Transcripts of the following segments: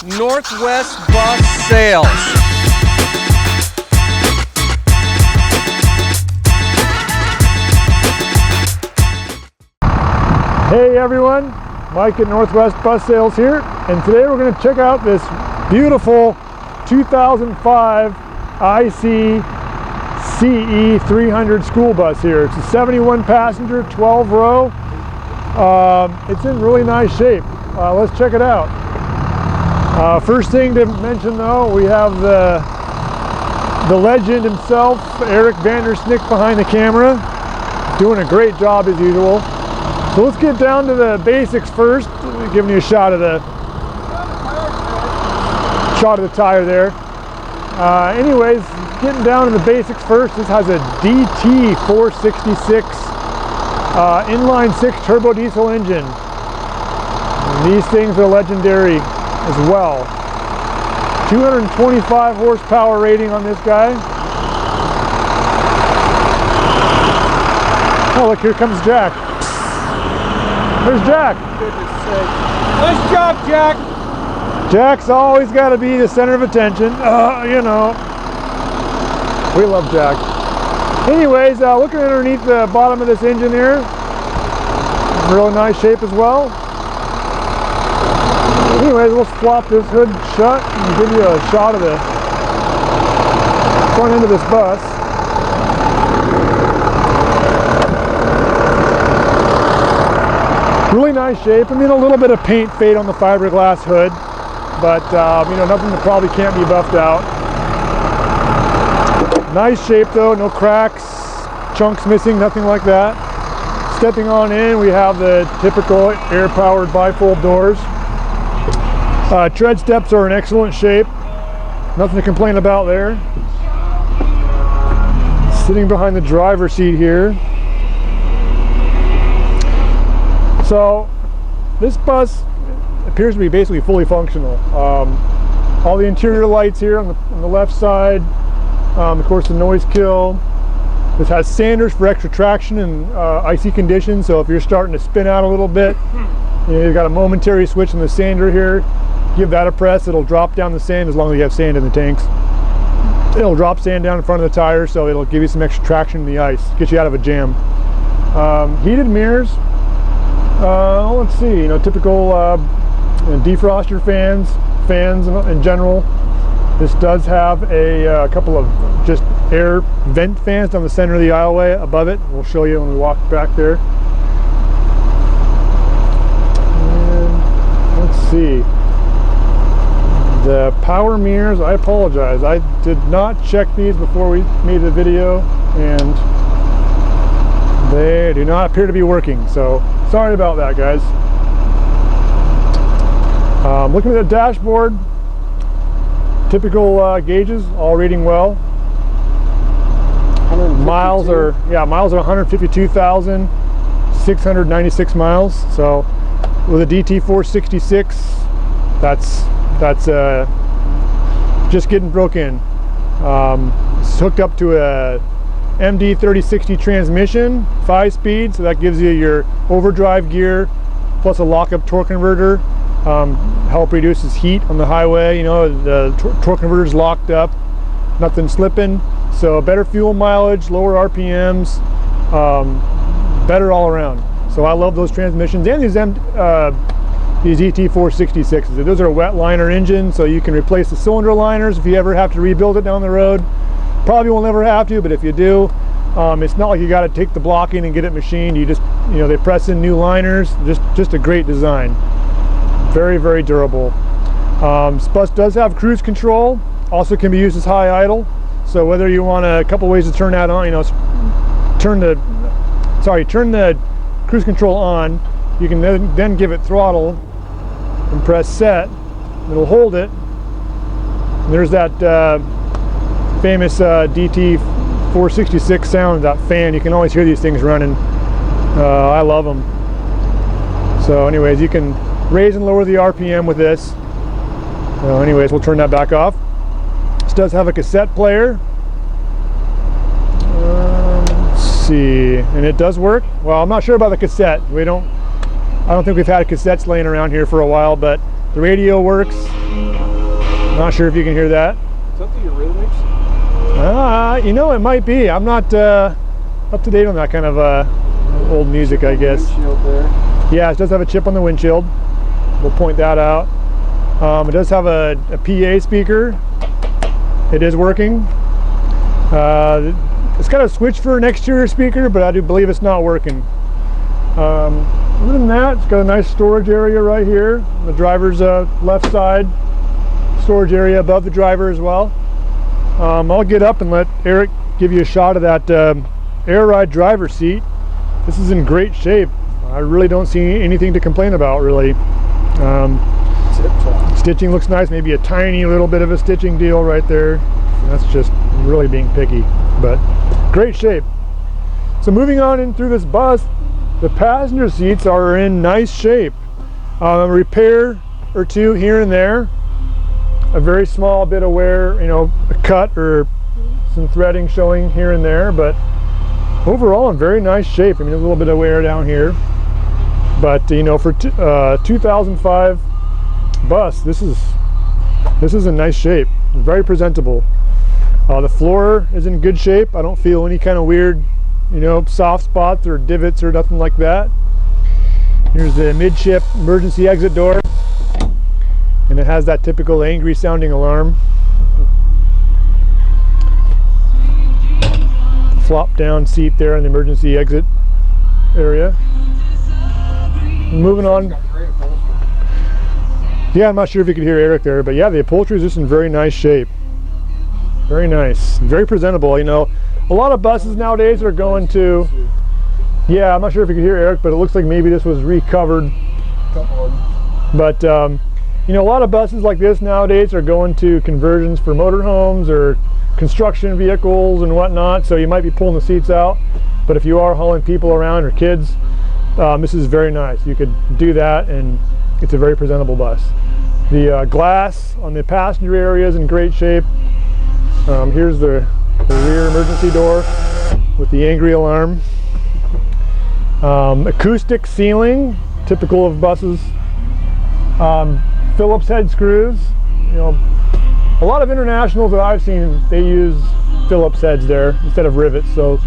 Northwest Bus Sales. Hey everyone, Mike at Northwest Bus Sales here, and today we're going to check out this beautiful 2005 IC CE-300 school bus here. It's a 71 passenger, 12 row. It's in really nice shape. Let's check it out. First thing to mention though, we have the legend himself, Eric Vandersnick, behind the camera, doing a great job as usual. So let's get down to the basics first, giving you a shot of the tire there. Anyways, getting down to the basics first, this has a DT466 inline 6 turbo diesel engine. And these things are legendary as well. 225 horsepower rating on this guy. Oh look, here comes Jack. There's Jack. Goodness sake. Nice job, Jack. Jack's always got to be the center of attention. You know, we love Jack. Anyways, looking underneath the bottom of this engine here, real nice shape as well. Anyways, we'll flop this hood shut and give you a shot of the front end of this bus. Really nice shape. I mean, a little bit of paint fade on the fiberglass hood, but you know, nothing that probably can't be buffed out. Nice shape though, no cracks, chunks missing, nothing like that. Stepping on in, we have the typical air-powered bifold doors. Tread steps are in excellent shape. Nothing to complain about there. Sitting behind the driver's seat here. So this bus appears to be basically fully functional. All the interior lights here on the left side, of course the noise kill. This has sanders for extra traction in icy conditions, so if you're starting to spin out a little bit, you know, you've got a momentary switch in the sander here. Give that a press, it'll drop down the sand as long as you have sand in the tanks. It'll drop sand down in front of the tire, so it'll give you some extra traction in the ice, get you out of a jam. Heated mirrors. Let's see, you know, typical defroster fans in general. This does have a couple of just air vent fans down the center of the aisleway above it. We'll show you when we walk back there. And let's see. The power mirrors, I apologize. I did not check these before we made the video, and they do not appear to be working, so sorry about that, guys. Looking at the dashboard, typical gauges, all reading well. Miles are 152,696 miles. So with a DT466, that's just getting broke in. It's hooked up to a MD3060 transmission, 5-speed, so that gives you your overdrive gear plus a lockup torque converter. Help reduces heat on the highway. You know, the torque converter is locked up, nothing slipping, so better fuel mileage, lower RPMs, better all around. So I love those transmissions and these DT466s. Those are wet liner engines, so you can replace the cylinder liners if you ever have to rebuild it down the road. Probably will never have to, but if you do, it's not like you got to take the block in and get it machined. You just, you know, they press in new liners. Just a great design. Very, very durable. This bus does have cruise control. Also can be used as high idle. So whether you want a couple ways to turn that on, you know, turn the cruise control on. You can then give it throttle and press set. It'll hold it. And there's that famous DT466 sound, that fan. You can always hear these things running. I love them. So anyways, you can raise and lower the RPM with this. Anyways, we'll turn that back off. This does have a cassette player. Let's see, and it does work. Well, I'm not sure about the cassette. I don't think we've had cassettes laying around here for a while, but the radio works. Not sure if you can hear that. Is that the Eurythmics? You know, it might be. I'm not up to date on that kind of old music, I guess. Windshield there. Yeah, it does have a chip on the windshield. We'll point that out. It does have a PA speaker. It is working. It's got a switch for an exterior speaker, but I do believe it's not working. Other than that, it's got a nice storage area right here. The driver's left side. Storage area above the driver as well. I'll get up and let Eric give you a shot of that air ride driver seat. This is in great shape. I really don't see anything to complain about, really. Stitching looks nice, maybe a tiny little bit of a stitching deal right there. That's just really being picky, but great shape. So moving on in through this bus, the passenger seats are in nice shape. A repair or two here and there. A very small bit of wear, you know, a cut or some threading showing here and there, but overall in very nice shape. I mean, a little bit of wear down here, but you know, for 2005 bus, this is in nice shape. Very presentable. The floor is in good shape. I don't feel any kind of weird, you know, soft spots or divots or nothing like that. Here's the midship emergency exit door. And it has that typical angry sounding alarm. Flop down seat there in the emergency exit area. Moving on. Yeah, I'm not sure if you could hear Eric there, but yeah, the upholstery is just in very nice shape. Very nice, very presentable. You know, a lot of buses nowadays are going to, yeah, I'm not sure if you could hear Eric, but it looks like maybe this was recovered. But you know, a lot of buses like this nowadays are going to conversions for motorhomes or construction vehicles and whatnot, so you might be pulling the seats out. But if you are hauling people around or kids, this is very nice. You could do that, and it's a very presentable bus. The glass on the passenger area is in great shape. Here's the rear emergency door with the angry alarm. Acoustic ceiling, typical of buses. Phillips head screws. You know, a lot of internationals that I've seen, they use Phillips heads there instead of rivets. So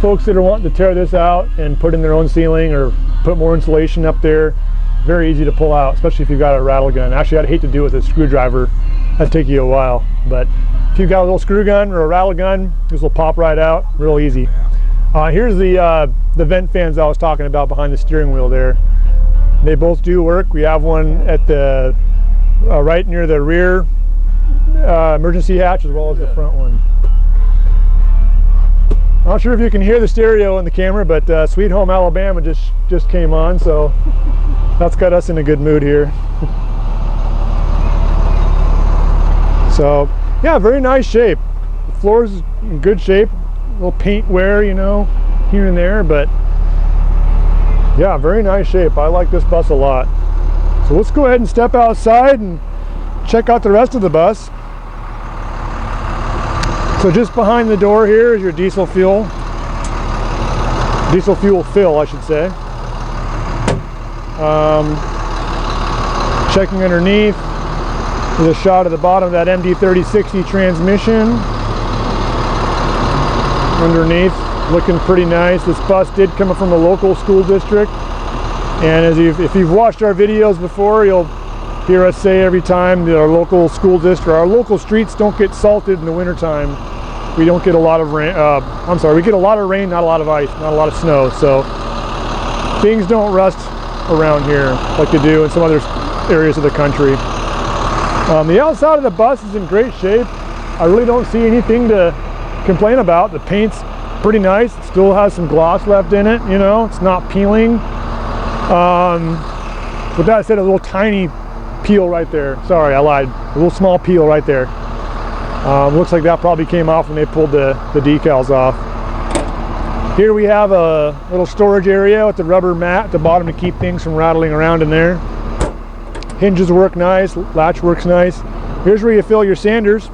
folks that are wanting to tear this out and put in their own ceiling or put more insulation up there, very easy to pull out, especially if you've got a rattle gun. Actually, I'd hate to do it with a screwdriver. That'd take you a while. But if you've got a little screw gun or a rattle gun, this will pop right out, real easy. Here's the vent fans I was talking about behind the steering wheel there. They both do work. We have one at the right near the rear emergency hatch as well as the front one. I'm not sure if you can hear the stereo in the camera, but Sweet Home Alabama just came on, so that's got us in a good mood here. So yeah, very nice shape. The floor is in good shape. A little paint wear, you know, here and there, but yeah, very nice shape. I like this bus a lot. So let's go ahead and step outside and check out the rest of the bus. So just behind the door here is your diesel fuel fill, I should say. Checking underneath, there's a shot of the bottom of that MD3060 transmission. Underneath, looking pretty nice. This bus did come from a local school district, and if you've watched our videos before, you'll hear us say every time that our local school district, our local streets don't get salted in the wintertime. We don't get a lot of rain, we get a lot of rain, not a lot of ice, not a lot of snow, so things don't rust around here like they do in some other areas of the country. The outside of the bus is in great shape. I really don't see anything to complain about. The paint's pretty nice. It still has some gloss left in it, you know, it's not peeling. With that said, a little tiny peel right there. Sorry, I lied. A little small peel right there. Looks like that probably came off when they pulled the decals off. Here we have a little storage area with the rubber mat at the bottom to keep things from rattling around in there. Hinges work nice, latch works nice. Here's where you fill your sanders.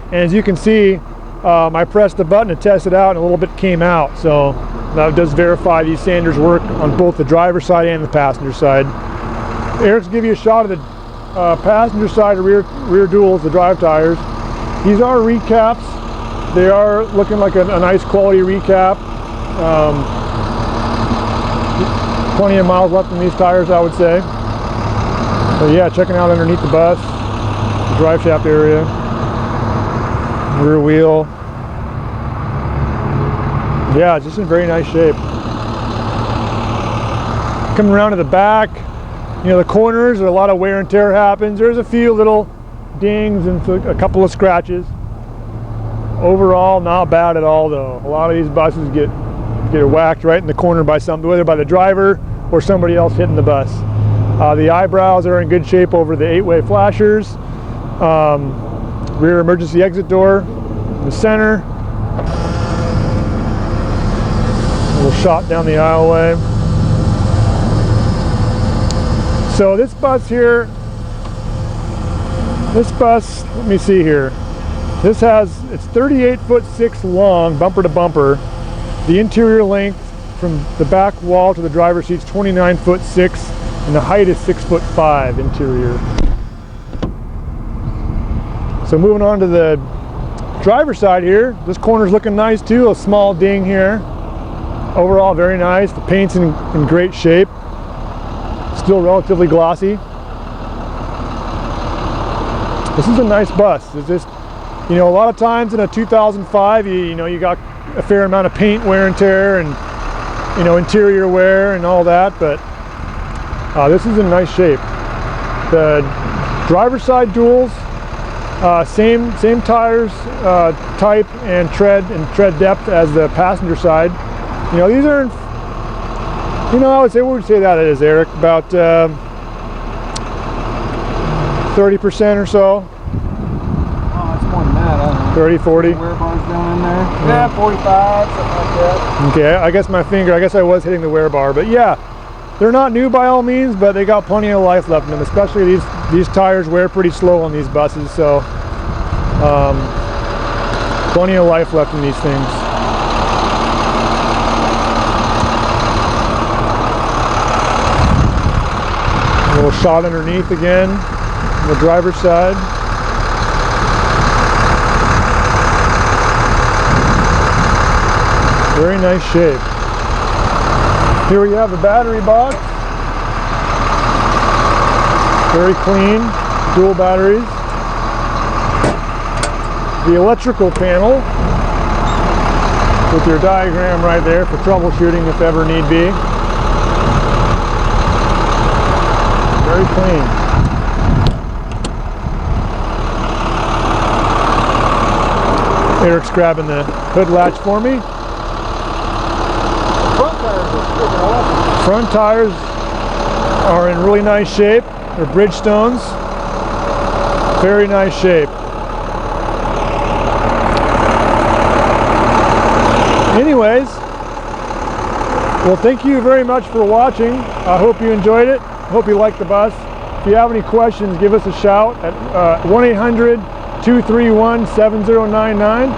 And as you can see, I pressed the button to test it out and a little bit came out. So that does verify these sanders work on both the driver's side and the passenger side. Eric's give you a shot of the passenger side and rear duals, the drive tires. These are recaps. They are looking like a nice quality recap. Plenty of miles left in these tires, I would say. So yeah, checking out underneath the bus, the drive shaft area, rear wheel. Yeah, just in very nice shape. Coming around to the back, you know, the corners, a lot of wear and tear happens. There's a few little dings and a couple of scratches. Overall, not bad at all though. A lot of these buses get whacked right in the corner by something, whether by the driver or somebody else hitting the bus. The eyebrows are in good shape over the 8-way flashers. Rear emergency exit door in the center. A little shot down the aisleway. So this bus here, let me see here. It's 38'6" long, bumper to bumper. The interior length from the back wall to the driver's seat is 29'6", and the height is 6'5" interior. So moving on to the driver's side here, this corner's looking nice too. A small ding here. Overall, very nice. The paint's in great shape. Still relatively glossy. This is a nice bus. It's just, you know, a lot of times in a 2005, you know, you got a fair amount of paint wear and tear and, you know, interior wear and all that, but this is in nice shape. The driver's side duals, same tires type and tread depth as the passenger side. You know, these are, you know, I would say, what would you say that is, Eric? About 30% or so. Oh, it's more than that, I don't know. 30, 40. Wear bars down in there. Yeah, 45, something like that. Okay, I guess I was hitting the wear bar, but yeah, they're not new by all means, but they got plenty of life left in them. Especially these tires wear pretty slow on these buses, so plenty of life left in these things. A little shot underneath again, on the driver's side. Very nice shape. Here we have the battery box. Very clean, dual batteries. The electrical panel with your diagram right there for troubleshooting if ever need be. Very clean. Eric's grabbing the hood latch for me. Front tires are in really nice shape. They're Bridgestones. Very nice shape. Anyways, well, thank you very much for watching. I hope you enjoyed it. I hope you liked the bus. If you have any questions, give us a shout at 1-800-231-7099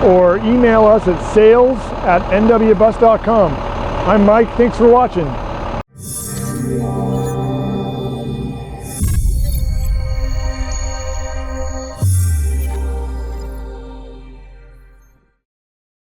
or email us at sales@nwbus.com. I'm Mike. Thanks for watching.